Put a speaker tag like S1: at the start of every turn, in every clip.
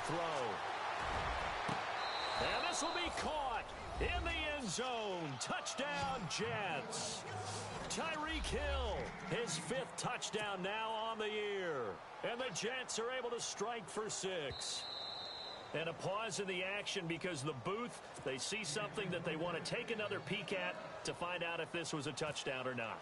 S1: throw. And this will be caught in the end zone. Touchdown, Jets. Tyreek Hill, his 5th touchdown now on the year. And the Jets are able to strike for 6. And a pause in the action because the booth, they see something that they want to take another peek at to find out if this was a touchdown or not.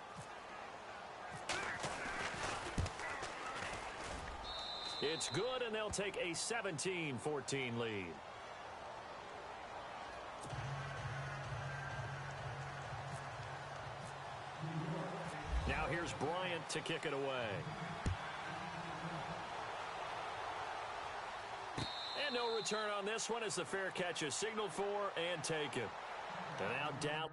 S1: It's good, and they'll take a 17-14 lead. Now here's Bryant to kick it away. And no return on this one as the fair catch is signaled for and taken. And now down.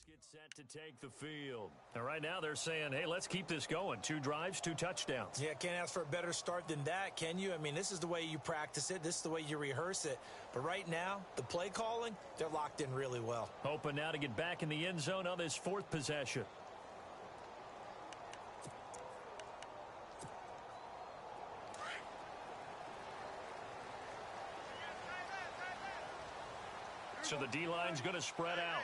S1: Get set to take the field. And right now they're saying, hey, let's keep this going. 2 drives, 2 touchdowns.
S2: Yeah, can't ask for a better start than that, can you? I mean, this is the way you practice it. This is the way you rehearse it. But right now, the play calling, they're locked in really well.
S1: Hoping now to get back in the end zone on this 4th possession. So the D-line's going to spread out.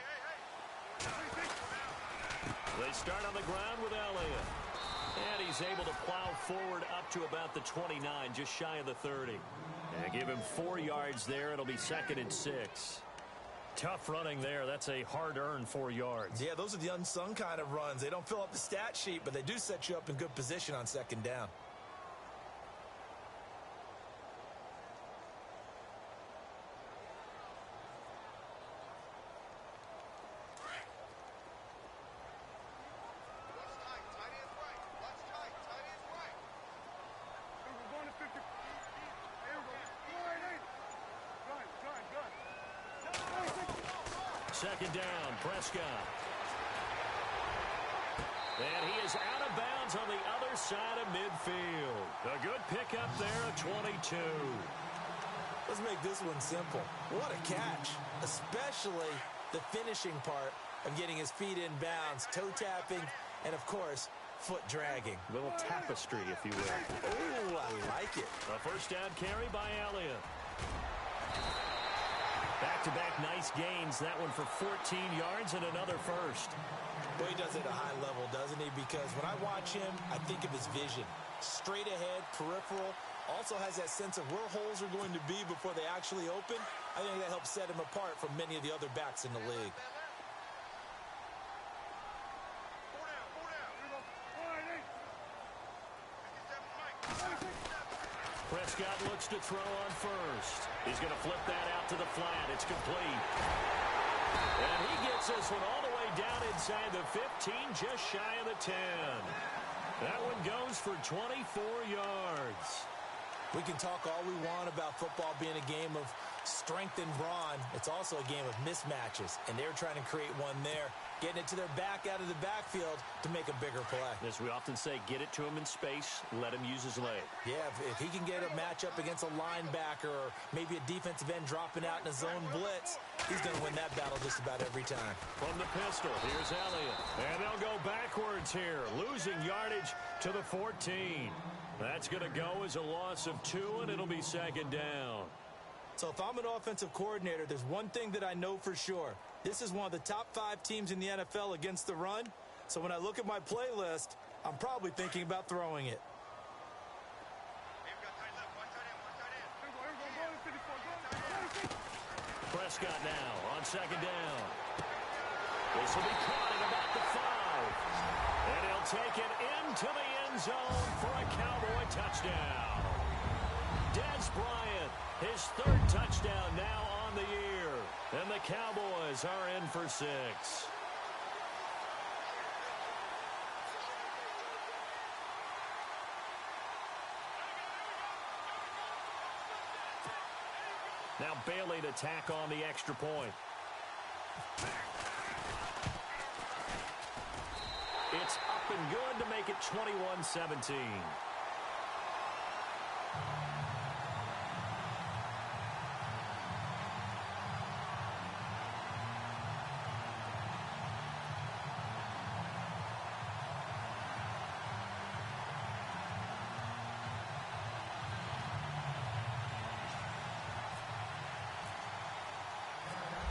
S1: They start on the ground with Elliott. And he's able to plow forward up to about the 29, just shy of the 30. And give him 4 yards there. It'll be 2nd and 6. Tough running there. That's a hard-earned 4 yards.
S2: Yeah, those are the unsung kind of runs. They don't fill up the stat sheet, but they do set you up in good position on 2nd down.
S1: Second down, Prescott. And he is out of bounds on the other side of midfield. A good pickup there at 22.
S2: Let's make this one simple. What a catch, especially the finishing part of getting his feet in bounds, toe tapping, and, of course, foot dragging.
S1: A little tapestry, if you will.
S2: Oh, I like it.
S1: A first down carry by Elliott. Back-to-back nice gains. That one for 14 yards and another first.
S2: Well, he does it at a high level, doesn't he? Because when I watch him, I think of his vision. Straight ahead, peripheral. Also has that sense of where holes are going to be before they actually open. I think that helps set him apart from many of the other backs in the league.
S1: Prescott looks to throw on first. He's going to flip that out to the flat. It's complete. And he gets this one all the way down inside the 15, just shy of the 10. That one goes for 24 yards.
S2: We can talk all we want about football being a game of strength and brawn. It's also a game of mismatches, and they're trying to create one there, getting it to their back out of the backfield to make a bigger play.
S1: As we often say, get it to him in space, let him use his leg.
S2: Yeah, if he can get a matchup against a linebacker or maybe a defensive end dropping out in a zone blitz, he's going to win that battle just about every time.
S1: From the pistol, here's Elliott. And they'll go backwards here, losing yardage to the 14. That's going to go as a loss of 2, and it'll be second down.
S2: So if I'm an offensive coordinator, there's one thing that I know for sure. This is one of the top 5 teams in the NFL against the run. So when I look at my playlist, I'm probably thinking about throwing it.
S1: Prescott now on second down. This will be caught at about the 5. And he'll take it into the end zone for a Cowboy touchdown. Dez Bryant, his 3rd touchdown now on the year. And the Cowboys are in for 6. Now Bailey to tack on the extra point. It's up and good to make it 21-17.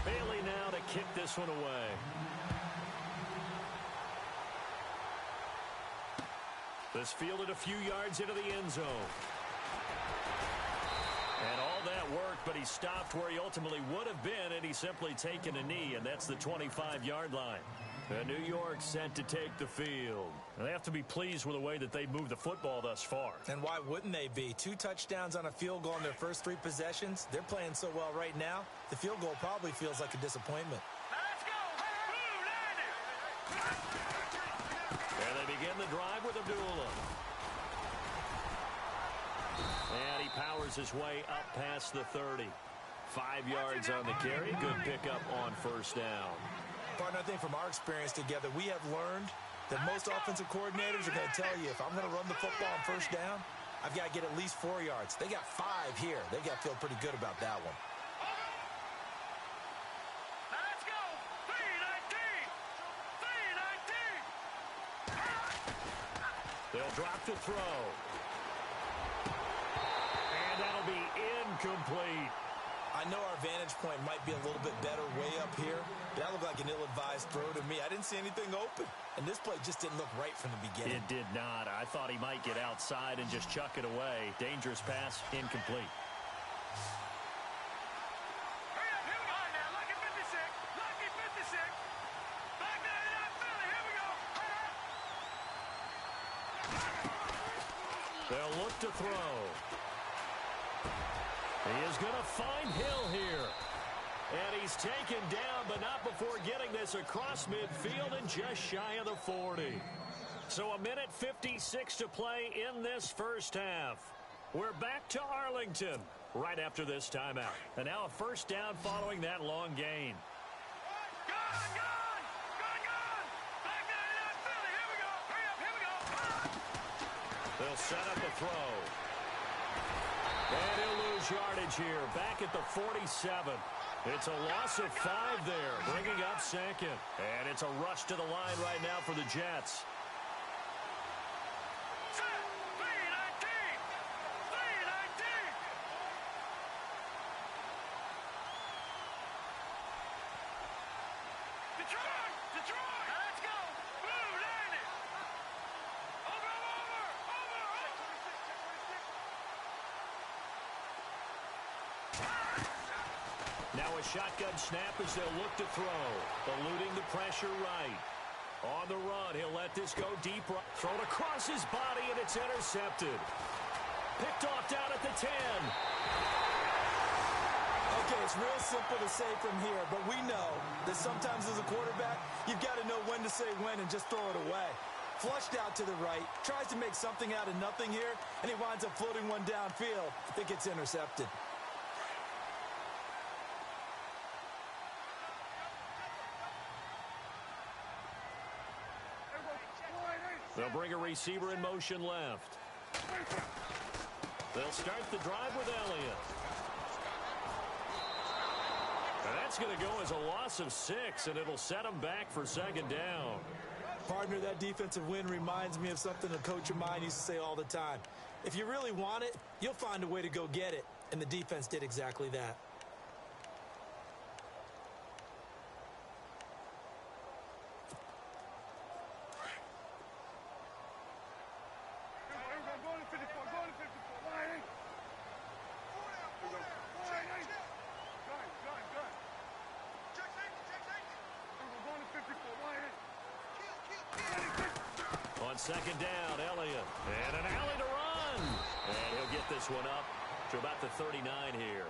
S1: Bailey now to kick this one away. This fielded a few yards into the end zone. And all that worked, but he stopped where he ultimately would have been, and he's simply taken a knee, and that's the 25-yard line. And New York set to take the field. And they have to be pleased with the way that they've moved the football thus far.
S2: And why wouldn't they be? 2 touchdowns on a field goal in their first 3 possessions. They're playing so well right now, the field goal probably feels like a disappointment.
S1: Let's go! And they begin the drive with Abdullah. And he powers his way up past the 30. 5 yards on the carry. Good pickup on first down.
S2: Partner, I think from our experience together, we have learned that most offensive coordinators are going to tell you, if I'm going to run the football on first down, I've got to get at least 4 yards. They got 5 here. They got to feel pretty good about that one.
S1: Let's go! 3-19! 3-19! They'll drop to throw. And that'll be incomplete.
S2: I know our vantage point might be a little bit better way up here, but that looked like an ill-advised throw to me. I didn't see anything open, and this play just didn't look right from the beginning.
S1: It did not. I thought he might get outside and just chuck it away. Dangerous pass, incomplete.
S3: Hurry up, here we go. Now, lucky 56. Lucky 56. Back there in Philly. Here we go.
S1: They'll look to throw. He is going to find Hill here. And he's taken down, but not before getting this across midfield and just shy of the 40. So a minute 56 to play in this first half. We're back to Arlington right after this timeout. And now a first down following that long gain.
S3: Gone, gone. Gone, gone. Back there in Philly. Here we go. Hurry up, here we go.
S1: They'll set up a throw. And he'll lose yardage here, back at the 47. It's a loss of 5 there, bringing up second. And it's a rush to the line right now for the Jets.
S3: Set. 3-19. 3-19. Detroit. Detroit. Let's go. Blue, land it. Over.
S1: Now a shotgun snap as they'll look to throw. Eluding the pressure right. On the run, he'll let this go deep. Thrown across his body, and it's intercepted. Picked off down at the 10.
S2: Okay, it's real simple to say from here, but we know that sometimes as a quarterback, you've got to know when to say when and just throw it away. Flushed out to the right, tries to make something out of nothing here, and he winds up floating one downfield that gets intercepted.
S1: They'll bring a receiver in motion left. They'll start the drive with Elliott. And that's going to go as a loss of 6, and it'll set them back for second down.
S2: Partner, that defensive win reminds me of something a coach of mine used to say all the time. If you really want it, you'll find a way to go get it. And the defense did exactly that.
S1: second down, Elliott. And an alley to run. And he'll get this one up to about the 39 here.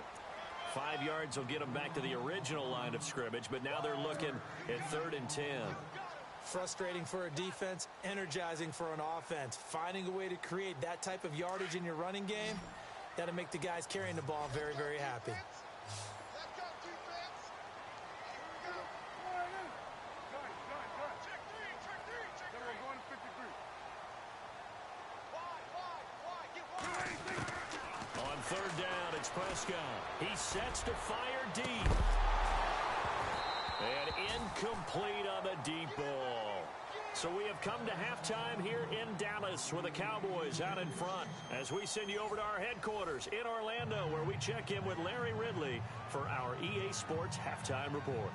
S1: 5 yards will get them back to the original line of scrimmage, but now they're looking at 3rd and 10.
S2: Frustrating for a defense, energizing for an offense. Finding a way to create that type of yardage in your running game, that'll make the guys carrying the ball very, very happy.
S1: On 3rd down, it's Prescott. He sets to fire deep. And incomplete on the deep ball. So we have come to halftime here in Dallas with the Cowboys out in front as we send you over to our headquarters in Orlando where we check in with Larry Ridley for our EA Sports Halftime Report.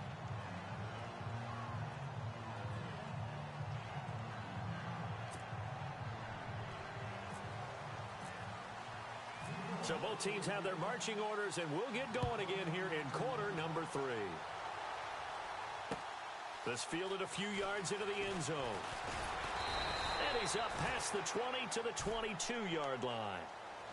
S1: So both teams have their marching orders, and we'll get going again here in quarter number 3. This fielded a few yards into the end zone. And he's up past the 20 to the 22-yard line.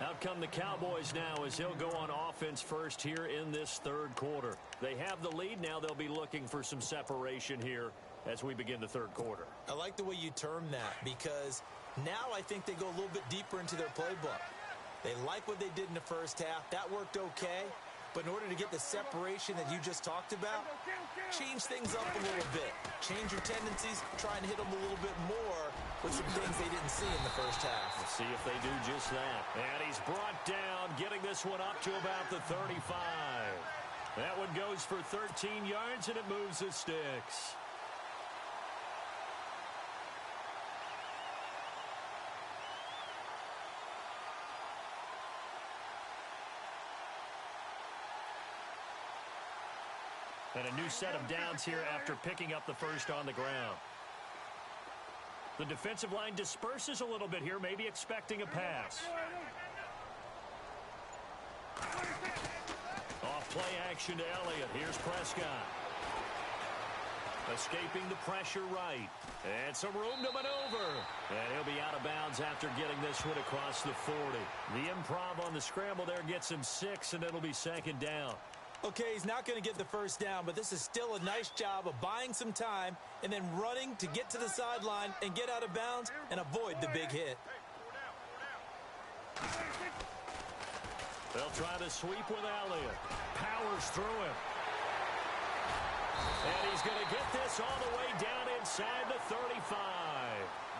S1: Out come the Cowboys now as they'll go on offense first here in this 3rd quarter. They have the lead. Now they'll be looking for some separation here as we begin the 3rd quarter.
S2: I like the way you term that because now I think they go a little bit deeper into their playbook. They like what they did in the first half. That worked okay. But in order to get the separation that you just talked about, change things up a little bit. Change your tendencies, try and hit them a little bit more with some things they didn't see in the first half.
S1: Let's see if they do just that. And he's brought down, getting this one up to about the 35. That one goes for 13 yards, and it moves the sticks. And a new set of downs here after picking up the first on the ground. The defensive line disperses a little bit here, maybe expecting a pass. Off play action to Elliott. Here's Prescott. Escaping the pressure right. And some room to maneuver. And he'll be out of bounds after getting this one across the 40. The improv on the scramble there gets him 6, and it'll be 2nd down.
S2: Okay, he's not going to get the first down, but this is still a nice job of buying some time and then running to get to the sideline and get out of bounds and avoid the big hit.
S1: They'll try to sweep with Elliott. Powers through him. And he's going to get this all the way down inside the 35.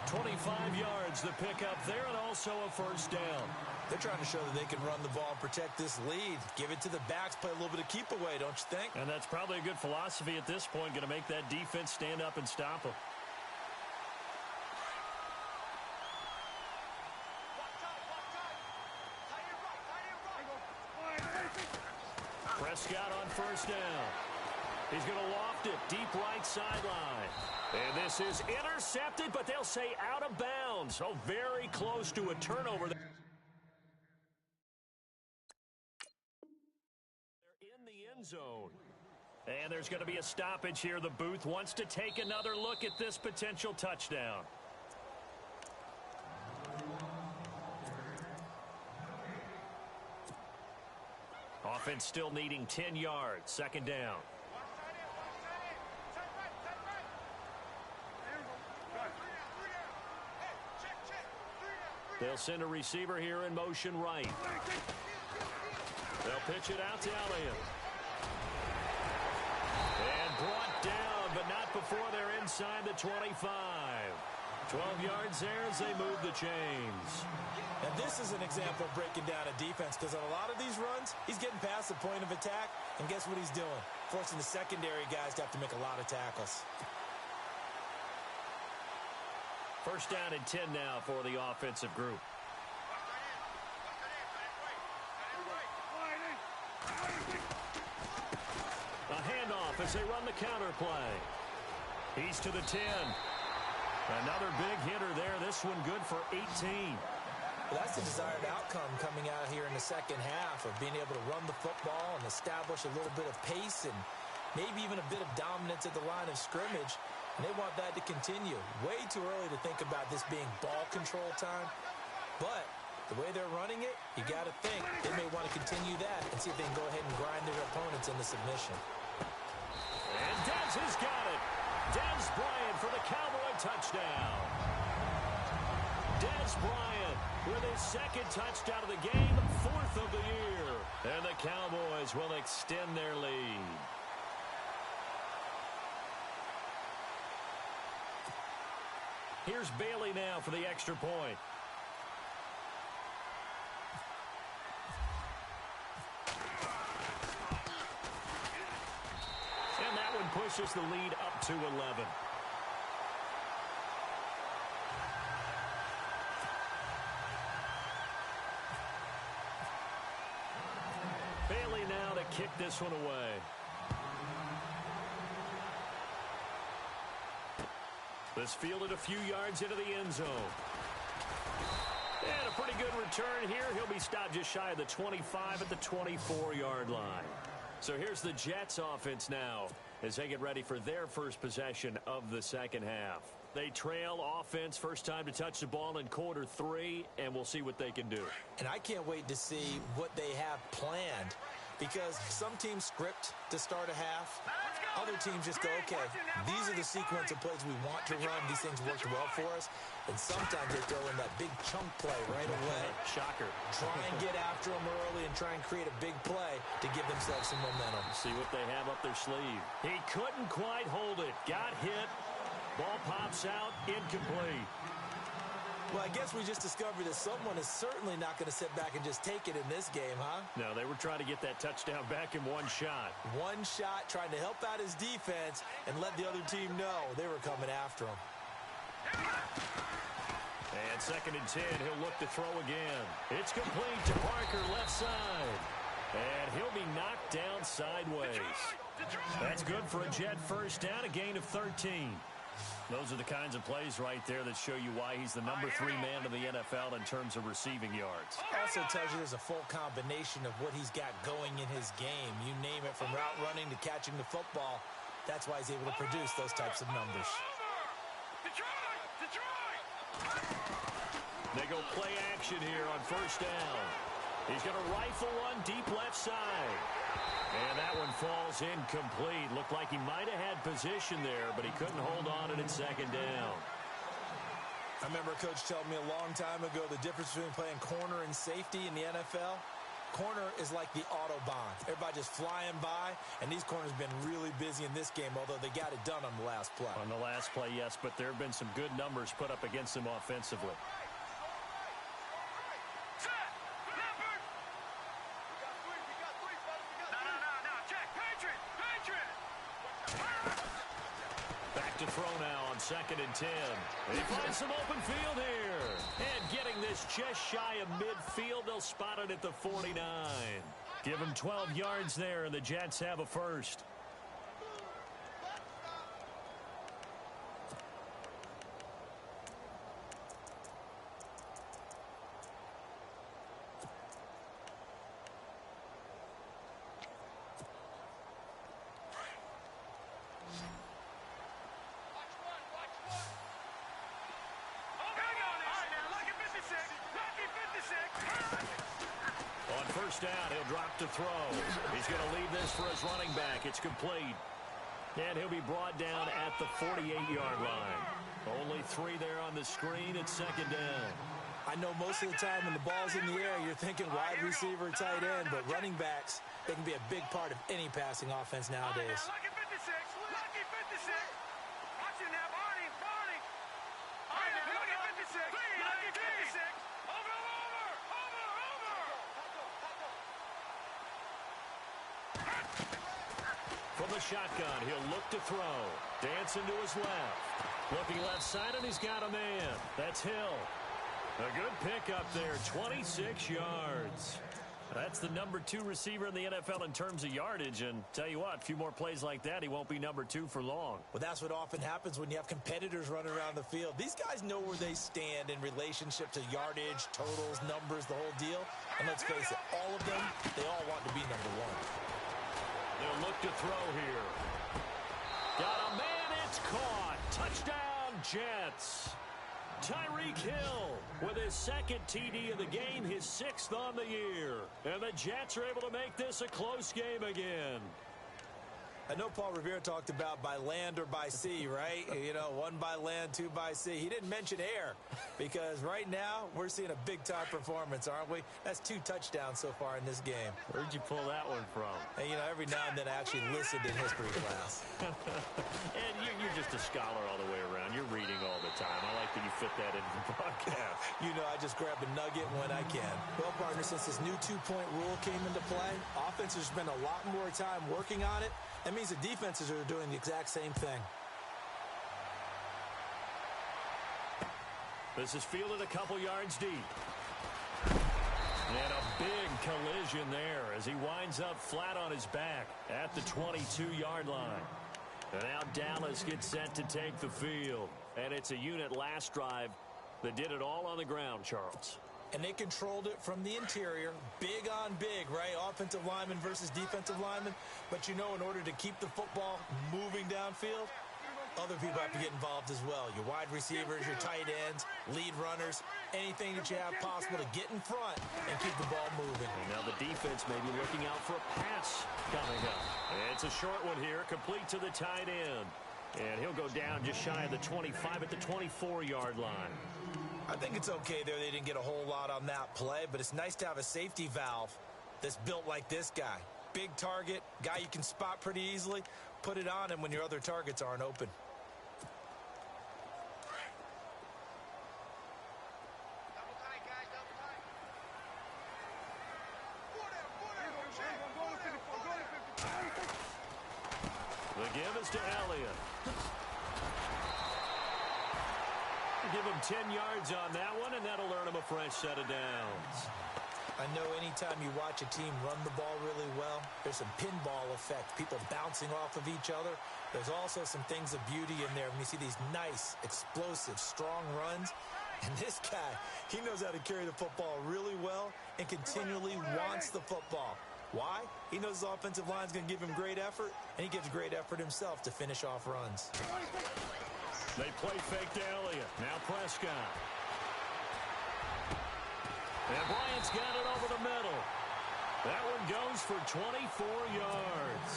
S1: 25 yards the pickup there, and also a first down.
S2: They're trying to show that they can run the ball and protect this lead. Give it to the backs, play a little bit of keep away, don't you think?
S1: And that's probably a good philosophy at this point, going to make that defense stand up and stop them. Prescott on first down. He's going to loft it deep right sideline. And this is intercepted, but they'll say out of bounds. So very close to a turnover. They're in the end zone. And there's going to be a stoppage here. The booth wants to take another look at this potential touchdown. Offense still needing 10 yards. 2nd down. They'll send a receiver here in motion right. They'll pitch it out to Elliott. And brought down, but not before they're inside the 25. 12 yards there as they move the chains.
S2: And this is an example of breaking down a defense because on a lot of these runs, he's getting past the point of attack, and guess what he's doing? Forcing the secondary guys to have to make a lot of tackles.
S1: First down and 10 now for the offensive group. A handoff as they run the counter play. He's to the 10. Another big hitter there. This one good for 18.
S2: Well, that's the desired outcome coming out here in the second half of being able to run the football and establish a little bit of pace and maybe even a bit of dominance at the line of scrimmage. and they want that to continue. Way too early to think about this being ball control time, but the way they're running it, you got to think they may want to continue that and see if they can go ahead and grind their opponents into submission.
S1: And Dez has got it. Dez Bryant for the Cowboy touchdown. Dez Bryant with his second touchdown of the game, 4th of the year. And the Cowboys will extend their lead. Here's Bailey now for the extra point. And that one pushes the lead up to 11. Bailey now to kick this one away. This fielded a few yards into the end zone. And a pretty good return here. He'll be stopped just shy of the 25 at the 24-yard line. So here's the Jets offense now as they get ready for their first possession of the second half. They trail offense, first time to touch the ball in quarter 3, and we'll see what they can do.
S2: And I can't wait to see what they have planned, because some teams script to start a half. Other teams just go, okay, these are the sequence of plays we want to run. These things worked well for us. And sometimes they throw in that big chunk play right away.
S1: Shocker.
S2: Try and get after them early and try and create a big play to give themselves some momentum.
S1: See what they have up their sleeve. He couldn't quite hold it. Got hit. Ball pops out. Incomplete.
S2: Well, I guess we just discovered that someone is certainly not going to sit back and just take it in this game, huh?
S1: No, they were trying to get that touchdown back in one shot.
S2: One shot, trying to help out his defense and let the other team know they were coming after him.
S1: And 2nd and 10, he'll look to throw again. It's complete to Parker, left side. And he'll be knocked down sideways. That's good for a Jet first down, a gain of 13. Those are the kinds of plays right there that show you why he's the number 3 man in the NFL in terms of receiving yards.
S2: Also tells you there's a full combination of what he's got going in his game. You name it, from route running to catching the football. That's why he's able to produce those types of numbers.
S1: They go play action here on first down. He's going to rifle one deep left side. And that one falls incomplete. Looked like he might have had position there, but he couldn't hold on to it 2nd down.
S2: I remember a coach telling me a long time ago the difference between playing corner and safety in the NFL. Corner is like the Autobahn. Everybody just flying by, and these corners have been really busy in this game, although they got it done on the last play.
S1: On the last play, yes, but there have been some good numbers put up against them offensively. To throw now on 2nd and 10. And he finds some open field here. And getting this just shy of midfield, they'll spot it at the 49. Give him 12 yards there, and the Jets have a first. First down, he'll drop to throw. He's going to leave this for his running back. It's complete. And he'll be brought down at the 48-yard line. Only 3 there on the screen at 2nd down.
S2: I know most of the time when the ball's in the air, you're thinking wide receiver, tight end, but running backs, they can be a big part of any passing offense nowadays.
S3: Lucky 56. Lucky 56. Watch it now, Barney. Barney. All right, now, lucky 56. Lucky 56. Over.
S1: From the shotgun, he'll look to throw. Dancing to his left. Looking left side, and he's got a man. That's Hill. A good pickup there, 26 yards. That's the number 2 receiver in the NFL in terms of yardage. And tell you what, a few more plays like that, he won't be number 2 for long.
S2: Well, that's what often happens when you have competitors running around the field. These guys know where they stand in relationship to yardage, totals, numbers, the whole deal. And let's face it, all of them, they all want to be number 1.
S1: They'll look to throw here. Got a man at It's caught. Touchdown, Jets. Tyreek Hill with his second TD of the game, his 6th on the year. And the Jets are able to make this a close game again.
S2: I know Paul Revere talked about by land or by sea, right? You know, 1 by land, 2 by sea. He didn't mention air because right now we're seeing a big-time performance, aren't we? That's 2 touchdowns so far in this game.
S1: Where'd you pull that one from?
S2: And, you know, every now and then I actually listened in history class.
S1: And you're just a scholar all the way around. You're reading all the time. I like that you fit that into the broadcast.
S2: You know, I just grab a nugget when I can. Well, partner, since this new 2-point rule came into play, offenses spend a lot more time working on it. That means the defenses are doing the exact same thing.
S1: This is fielded a couple yards deep. And a big collision there as he winds up flat on his back at the 22-yard line. And now Dallas gets set to take the field. And it's a unit last drive that did it all on the ground, Charles.
S2: And they controlled it from the interior. Big on big, right? Offensive lineman versus defensive lineman. But, you know, in order to keep the football moving downfield, other people have to get involved as well. Your wide receivers, your tight ends, lead runners, anything that you have possible to get in front and keep the ball moving.
S1: And now the defense may be looking out for a pass coming up. It's a short one here, complete to the tight end. And he'll go down just shy of the 25 at the 24-yard line.
S2: I think it's okay there. They didn't get a whole lot on that play, but it's nice to have a safety valve that's built like this guy. Big target, guy you can spot pretty easily. Put it on him when your other targets aren't open.
S1: The give is to Elliott. Give him 10 yards on that one, and that'll earn him a fresh set of downs.
S2: I know anytime you watch a team run the ball really well, there's some pinball effect, people bouncing off of each other. There's also some things of beauty in there when you see these nice, explosive, strong runs. And this guy, he knows how to carry the football really well and continually wants the football. Why? He knows his offensive line's going to give him great effort, and he gives great effort himself to finish off runs.
S1: They play fake to Elliott. Now Prescott. And Bryant's got it over the middle. That one goes for 24 yards.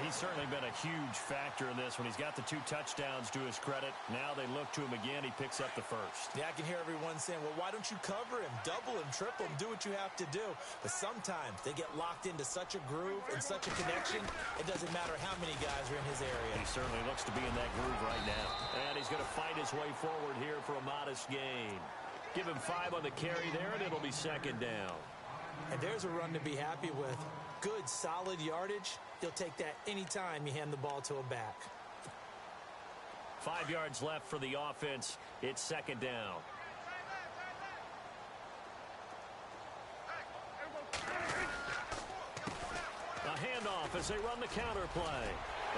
S1: He's certainly been a huge factor in this when he's got the 2 touchdowns to his credit. Now they look to him again. He picks up the first.
S2: Yeah, I can hear everyone saying, well, why don't you cover him? Double him, triple him, do what you have to do. But sometimes they get locked into such a groove and such a connection, it doesn't matter how many guys are in his area.
S1: He certainly looks to be in that groove right now. And he's going to fight his way forward here for a modest gain. Give him 5 on the carry there, and it'll be second down.
S2: And there's a run to be happy with. Good, solid yardage. You'll take that anytime you hand the ball to a back.
S1: 5 yards left for the offense. It's second down. A handoff as they run the counter play.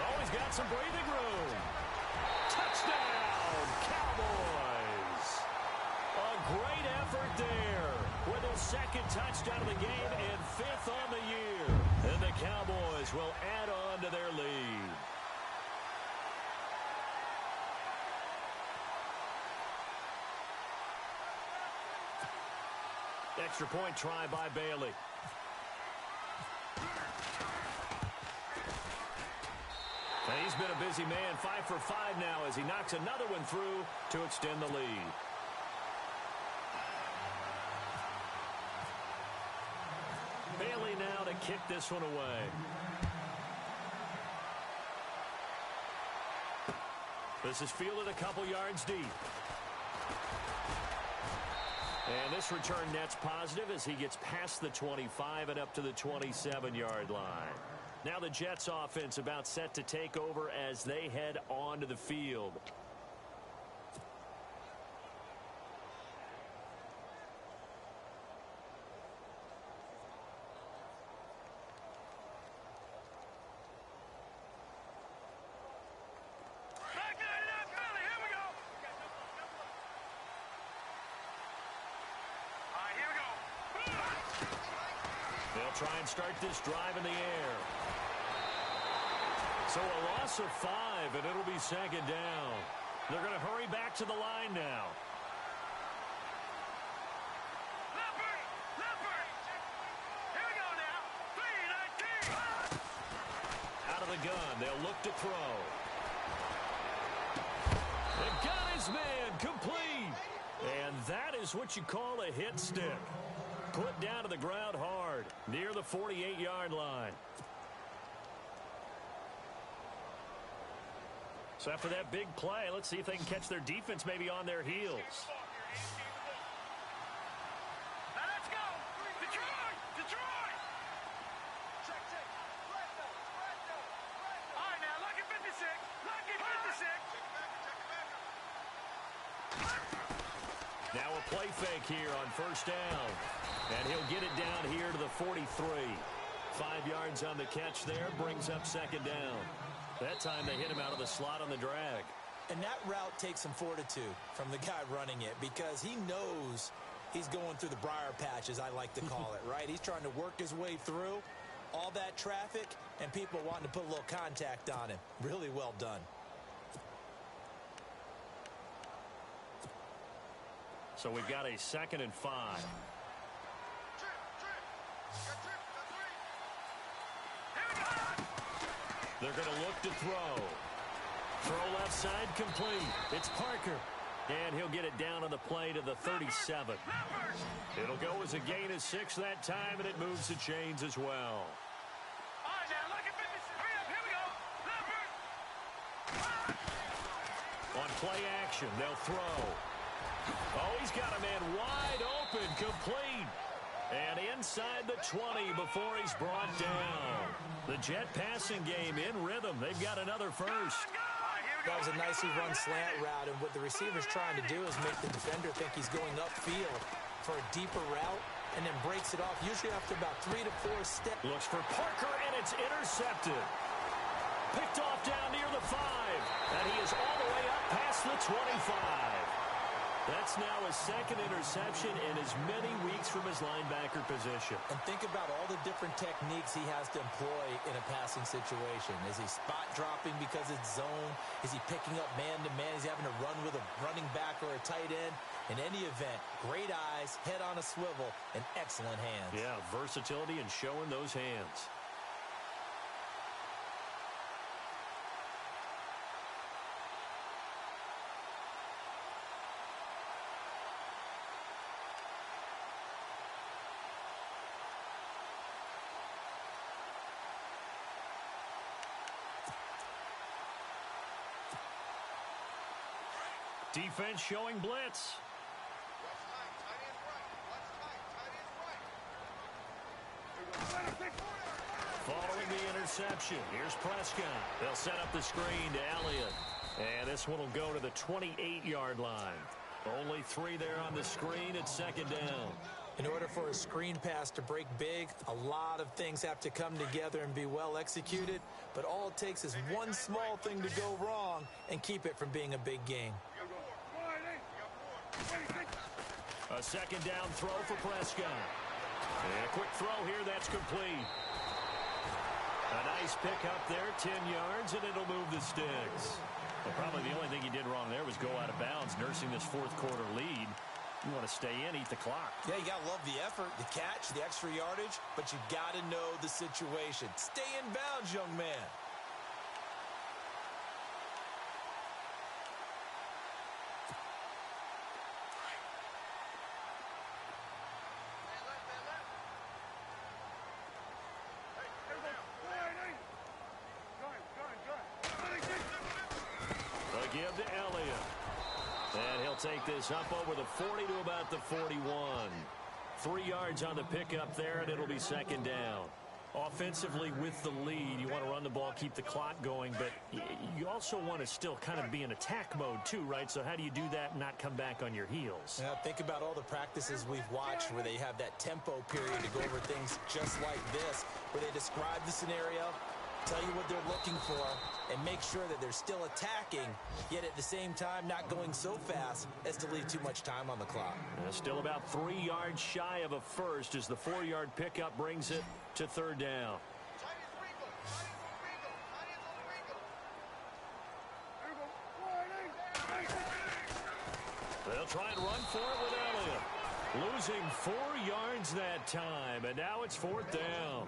S1: Always got some breathing room. Touchdown, Cowboys. A great effort there with his second touchdown of the game and 5th on the year. And the Cowboys will add on to their lead. Extra point try by Bailey. And he's been a busy man, 5 for 5 now as he knocks another one through to extend the lead. Bailey now to kick this one away. This is fielded a couple yards deep. And this return net's positive as he gets past the 25 and up to the 27-yard line. Now the Jets offense about set to take over as they head onto the field. Try and start this drive in the air. So a loss of 5, and it'll be second down. They're going to hurry back to the line now.
S3: Here we go now. 3-19.
S1: Out of the gun, they'll look to throw. They got his man complete. And that is what you call a hit stick. Put down to the ground hard, near the 48-yard line. So after that big play, let's see if they can catch their defense maybe on their heels.
S3: Now let's go. Detroit! Detroit! All right, now, lucky 56. Lucky 56.
S1: Now a play fake here on first down. And he'll get it down here to the 43. 5 yards on the catch there, brings up second down. That time they hit him out of the slot on the drag.
S2: And that route takes some fortitude from the guy running it because he knows he's going through the briar patch, as I like to call it, right? He's trying to work his way through all that traffic and people wanting to put a little contact on him. Really well done.
S1: So we've got a 2nd and 5. They're going to look to throw. Throw left side complete. It's Parker. And he'll get it down on the play to the 37. It'll go as a gain of 6 that time, and it moves the chains as well.
S3: All right, now, lucky 56. Hurry up, here we go.
S1: On play action, they'll throw. Oh, he's got a man wide open, complete. And inside the 20 before he's brought down. The Jet passing game in rhythm. They've got another first.
S2: That was a nicely run slant route, and what the receiver's trying to do is make the defender think he's going upfield for a deeper route and then breaks it off, usually after about 3 to 4 steps.
S1: Looks for Parker, and it's intercepted. Picked off down near the 5, and he is all the way up past the 25. That's now his 2nd interception in as many weeks from his linebacker position.
S2: And think about all the different techniques he has to employ in a passing situation. Is he spot dropping because it's zone? Is he picking up man-to-man? Is he having to run with a running back or a tight end? In any event, great eyes, head on a swivel, and excellent hands.
S1: Yeah, versatility and showing those hands. Defense showing blitz. Following the interception, here's Prescott. They'll set up the screen to Elliott. And this one will go to the 28-yard line. Only 3 there on the screen at 2nd down.
S2: In order for a screen pass to break big, a lot of things have to come together and be well executed. But all it takes is one small thing to go wrong and keep it from being a big game.
S1: A 2nd down throw for Prescott. And a quick throw here, that's complete. A nice pick up there, 10 yards, and it'll move the sticks. Well, probably the only thing he did wrong there was go out of bounds, nursing this 4th quarter lead. You want to stay in, eat the clock.
S2: Yeah, you got to love the effort, the catch, the extra yardage, but you got to know the situation. Stay in bounds, young man.
S1: They give to Elliott. And he'll take this up over the 40 to about the 41. 3 yards on the pickup there, and it'll be 2nd down. Offensively with the lead, you want to run the ball, keep the clock going, but you also want to still kind of be in attack mode too, right? So how do you do that and not come back on your heels?
S2: Now, think about all the practices we've watched where they have that tempo period to go over things just like this, where they describe the scenario, tell you what they're looking for, and make sure that they're still attacking, yet at the same time not going so fast as to leave too much time on the clock.
S1: Still about 3 yards shy of a first as the 4-yard pickup brings it to 3rd down. They'll try and run for it with Elliott. Losing 4 yards that time, and now it's 4th down.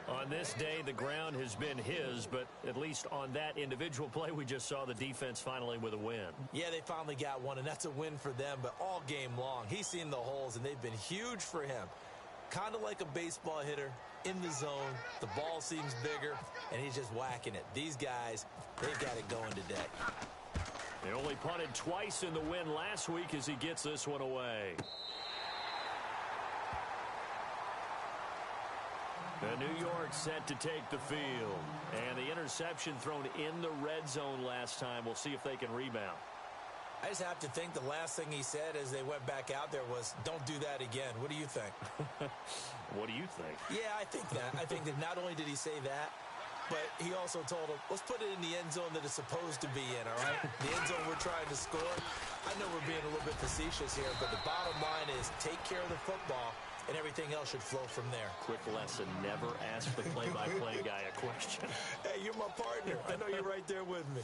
S1: On this day, the ground has been his, but at least on that individual play, we just saw the defense finally with a win.
S2: Yeah, they finally got one, and that's a win for them, but all game long, he's seen the holes, and they've been huge for him. Kind of like a baseball hitter in the zone. The ball seems bigger, and he's just whacking it. These guys, they've got it going today.
S1: They only punted twice in the win last week as he gets this one away. And New York set to take the field. And the interception thrown in the red zone last time. We'll see if they can rebound.
S2: I just have to think the last thing he said as they went back out there was, don't do that again. What do you think?
S1: What do you think?
S2: Yeah, I think that. I think that not only did he say that, but he also told him, let's put it in the end zone that it's supposed to be in, all right? The end zone we're trying to score. I know we're being a little bit facetious here, but the bottom line is take care of the football, and everything else should flow from there. Quick lesson, never ask the play-by-play guy a question. Hey, you're my partner. I know you're right there with me.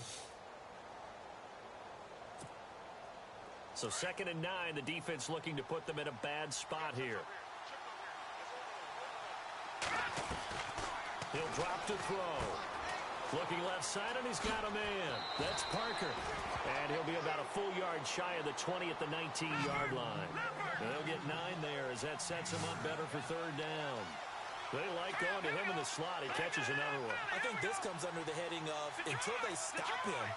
S1: So 2nd and 9, the defense looking to put them in a bad spot here. He'll drop to throw. Looking left side, and he's got a man. That's Parker. And he'll be about a full yard shy of the 20 at the 19-yard line. And they'll get 9 there as that sets him up better for 3rd down. They like going to him in the slot. He catches another one.
S2: I think this comes under the heading of, until they stop him,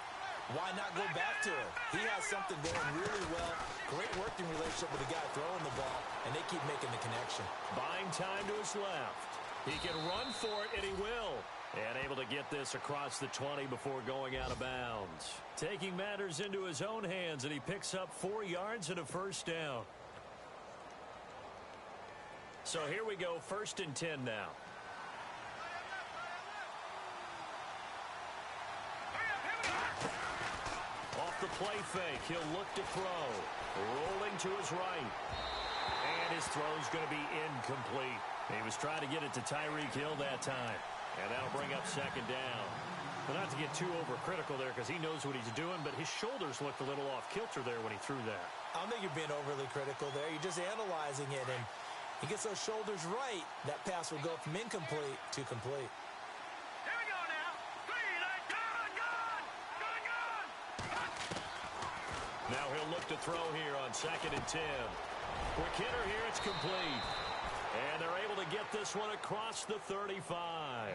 S2: why not go back to him? He has something going really well. Great working relationship with the guy throwing the ball, and they keep making the connection.
S1: Buying time to his left. He can run for it, and he will. And able to get this across the 20 before going out of bounds. Taking matters into his own hands, and he picks up 4 yards and a 1st down. So here we go, 1st and 10 now. Off the play fake, he'll look to throw. Rolling to his right. And his throw's going to be incomplete. He was trying to get it to Tyreek Hill that time. And that'll bring up 2nd down. But not to get too overcritical there because he knows what he's doing, but his shoulders looked a little off kilter there when he threw that.
S2: I don't think you're being overly critical there. You're just analyzing it, and he gets those shoulders right. That pass will go from incomplete to complete.
S3: Here we go now. 3, 9,
S1: Now he'll look to throw here on 2nd and 10. Quick hitter here, it's complete. And they're able to get this one across the 35.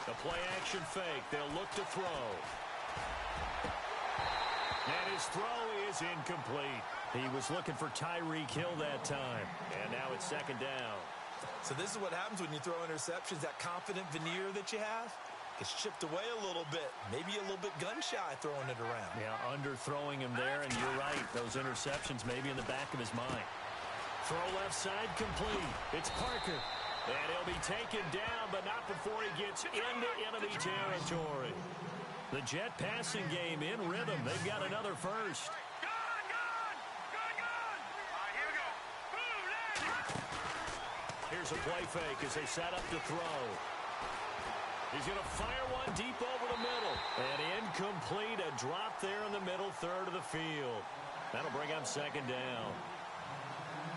S1: The play action fake. They'll look to throw. And his throw is incomplete. He was looking for Tyreek Hill that time. And now it's 2nd down.
S2: So this is what happens when you throw interceptions. That confident veneer that you have gets chipped away a little bit. Maybe a little bit gun-shy throwing it around.
S1: Yeah, underthrowing him there, and you're right. Those interceptions maybe in the back of his mind. Throw left side complete. It's Parker. And he'll be taken down, but not before he gets into enemy territory. The Jet passing game in rhythm. They've got another first. Here's a play fake as they set up to throw. He's going to fire one deep over the middle. And incomplete, a drop there in the middle third of the field. That'll bring up 2nd down.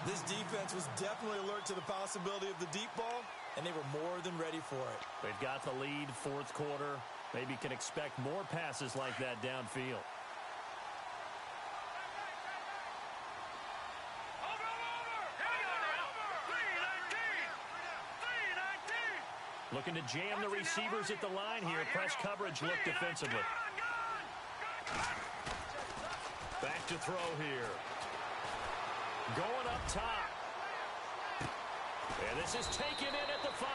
S2: This defense was definitely alert to the possibility of the deep ball, and they were more than ready for it.
S1: They've got the lead, 4th quarter. Maybe can expect more passes like that downfield. Looking to jam the receivers at the line here. Press coverage look defensively. Back to throw here. Going up top. And this is taken in at the 5.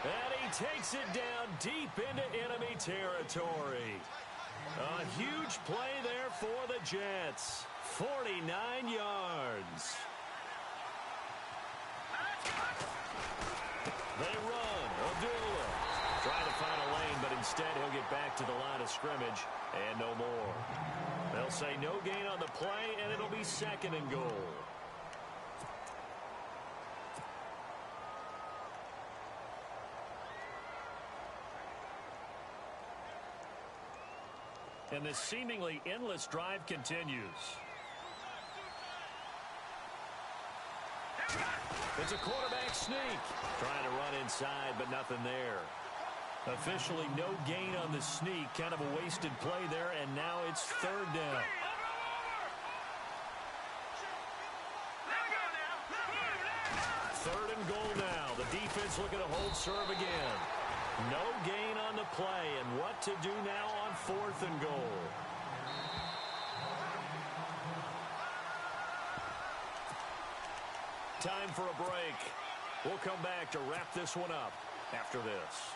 S1: And he takes it down deep into enemy territory. A huge play there for the Jets. 49 yards. They run. Abdullah. Instead, he'll get back to the line of scrimmage and no more. They'll say no gain on the play, and it'll be 2nd and goal. And this seemingly endless drive continues. It's a quarterback sneak. Trying to run inside, but nothing there. Officially no gain on the sneak. Kind of a wasted play there, and now it's 3rd down. 3rd and goal now. The defense looking to hold serve again. No gain on the play, and what to do now on 4th and goal. Time for a break. We'll come back to wrap this one up after this.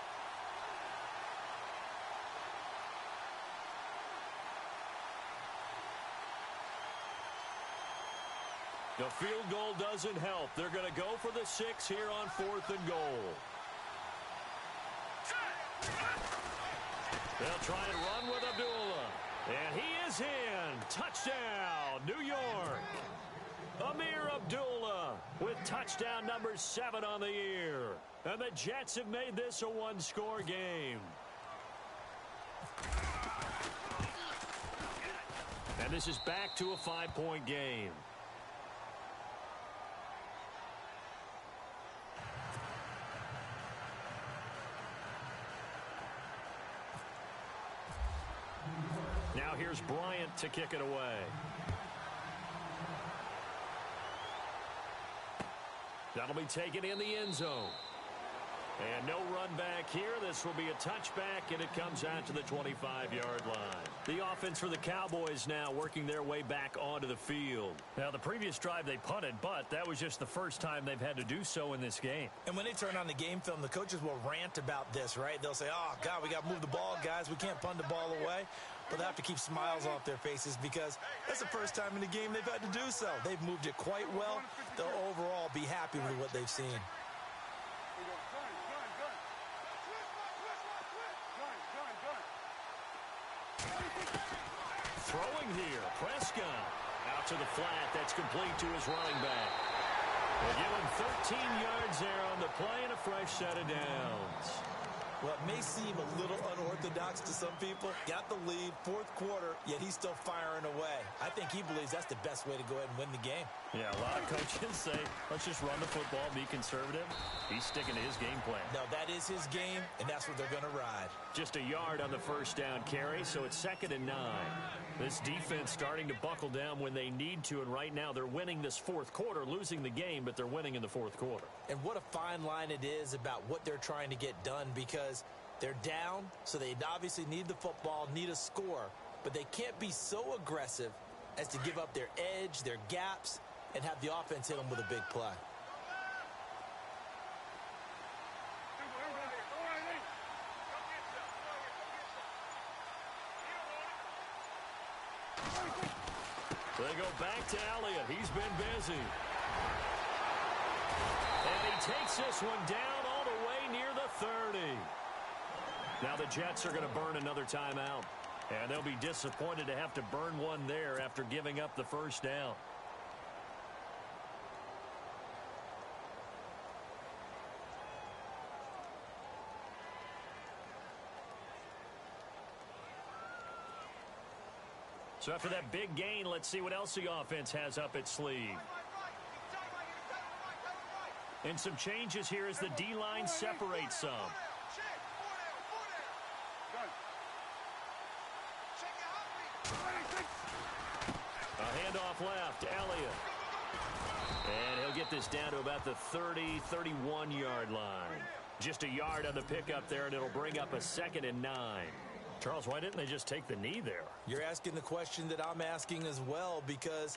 S1: The field goal doesn't help. They're going to go for the 6 here on 4th and goal. They'll try and run with Abdullah. And he is in. Touchdown, New York. Amir Abdullah with touchdown number 7 on the year. And the Jets have made this a one-score game. And this is back to a 5-point game. Now here's Bryant to kick it away. That'll be taken in the end zone. And no run back here. This will be a touchback, and it comes out to the 25-yard line. The offense for the Cowboys now working their way back onto the field. Now, the previous drive they punted, but that was just the first time they've had to do so in this game.
S2: And when they turn on the game film, the coaches will rant about this, right? They'll say, oh, God, we got to move the ball, guys. We can't punt the ball away. But they have to keep smiles off their faces because that's the first time in the game they've had to do so. They've moved it quite well. They'll overall be happy with what they've seen.
S1: Throwing here, Prescott. Out to the flat, that's complete to his running back. They give him 13 yards there on the play and a fresh set of downs.
S2: Well, it may seem a little unorthodox to some people. Got the lead, 4th quarter, yet he's still firing away. I think he believes that's the best way to go ahead and win the game.
S1: Yeah, a lot of coaches say, let's just run the football, be conservative. He's sticking to his game plan.
S2: No, that is his game, and that's what they're going to ride.
S1: Just a yard on the first down carry, so it's 2nd and 9. This defense starting to buckle down when they need to, and right now they're winning this 4th quarter, losing the game, but they're winning in the 4th quarter.
S2: And what a fine line it is about what they're trying to get done, because they're down, so they obviously need the football, need a score, but they can't be so aggressive as to give up their edge, their gaps, and have the offense hit them with a big play.
S1: So they go back to Elliott. He's been busy. And he takes this one down all the way near the 30. Now the Jets are going to burn another timeout. And they'll be disappointed to have to burn one there after giving up the first down. So after that big gain, let's see what else the offense has up its sleeve. And some changes here as the D-line separates some. A handoff left, Elliott. And he'll get this down to about the 30, 31-yard line. Just a yard on the pickup there, and it'll bring up a 2nd and 9. Charles, why didn't they just take the knee there?
S2: You're asking the question that I'm asking as well, because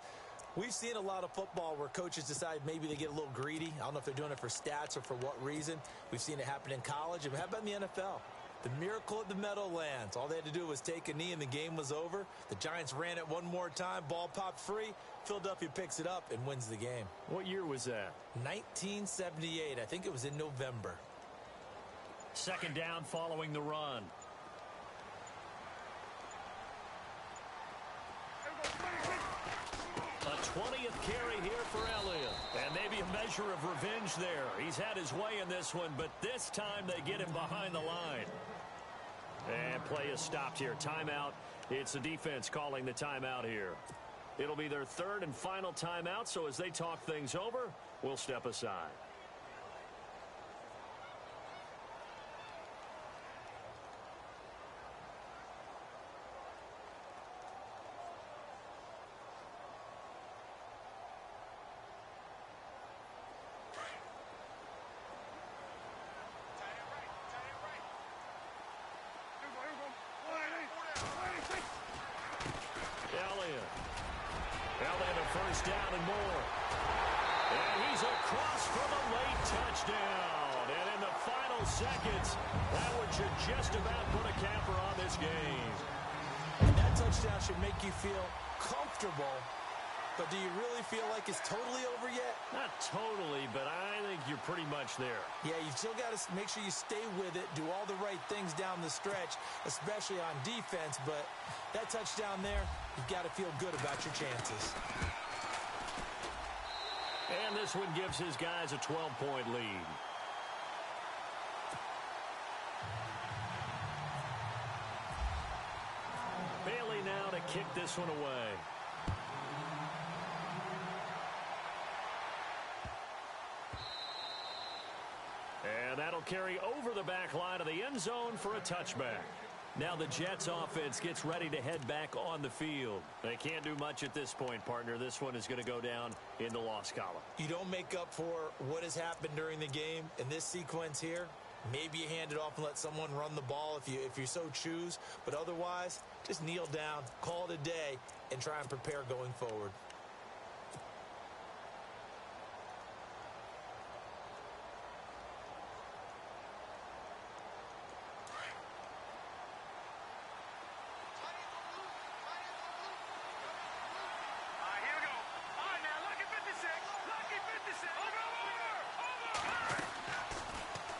S2: we've seen a lot of football where coaches decide maybe they get a little greedy. I don't know if they're doing it for stats or for what reason. We've seen it happen in college. And how about in the NFL? The miracle at the Meadowlands. All they had to do was take a knee and the game was over. The Giants ran it one more time. Ball popped free. Philadelphia picks it up and wins the game.
S1: What year was that?
S2: 1978. I think it was in November.
S1: 2nd down following the run. 20th carry here for Elliott. And maybe a measure of revenge there. He's had his way in this one, but this time they get him behind the line. And play is stopped here. Timeout. It's the defense calling the timeout here. It'll be their third and final timeout, so as they talk things over, we'll step aside. Elliott a first down and more. And he's across for the late touchdown. And in the final seconds, that would just about put a capper on this game.
S2: And that touchdown should make you feel comfortable. But do you really feel like it's totally over yet?
S1: Not totally, but I think you're pretty much there.
S2: Yeah, you still got to make sure you stay with it, do all the right things down the stretch, especially on defense. But that touchdown there, you've got to feel good about your chances.
S1: And this one gives his guys a 12-point lead. Bailey now to kick this one away. And that'll carry over the back line of the end zone for a touchback. Now the Jets offense gets ready to head back on the field. They can't do much at this point, partner. This one is going to go down in the loss column.
S2: You don't make up for what has happened during the game in this sequence here. Maybe you hand it off and let someone run the ball if you so choose. But otherwise, just kneel down, call it a day, and try and prepare going forward.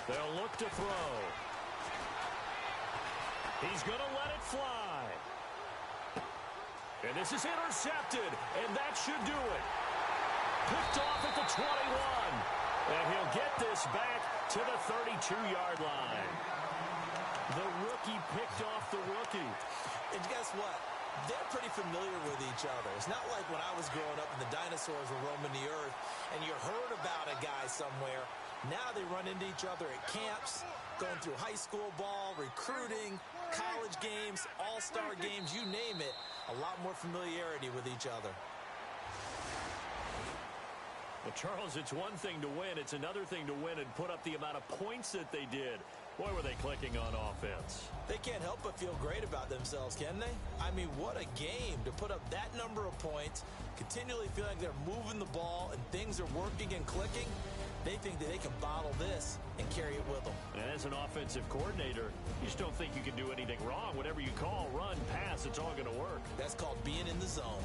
S1: They'll look to throw. He's going to let it fly. And this is intercepted, and that should do it. Picked off at the 21. And he'll get this back to the 32-yard line. The rookie picked off the rookie.
S2: And guess what? They're pretty familiar with each other. It's not like when I was growing up and the dinosaurs were roaming the earth and you heard about a guy somewhere. Now they run into each other at camps, going through high school ball, recruiting, college games, all-star games, you name it. A lot more familiarity with each other.
S1: Well, Charles, it's one thing to win. It's another thing to win and put up the amount of points that they did. Boy, were they clicking on offense.
S2: They can't help but feel great about themselves, can they? I mean, what a game to put up that number of points, continually feel like they're moving the ball and things are working and clicking. They think that they can bottle this and carry it with them.
S1: And as an offensive coordinator, you just don't think you can do anything wrong. Whatever you call, run, pass, it's all going to work.
S2: That's called being in the zone.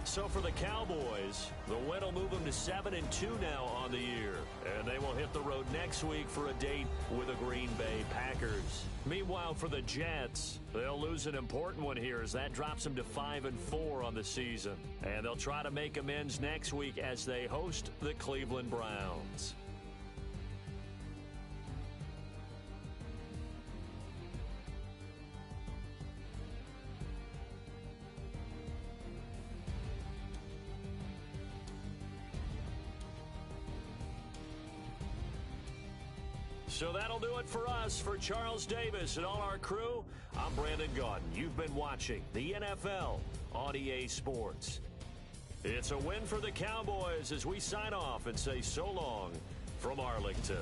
S1: So for the Cowboys, the win will move them to 7-2 now on the year. And they will hit the road next week for a date with the Green Bay Packers. Meanwhile, for the Jets, they'll lose an important one here as that drops them to 5-4 on the season. And they'll try to make amends next week as they host the Cleveland Browns. So that'll do it for us. For Charles Davis and all our crew, I'm Brandon Gaudin. You've been watching the NFL on EA Sports. It's a win for the Cowboys as we sign off and say so long from Arlington.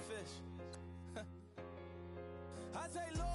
S2: fish. I say, Lord.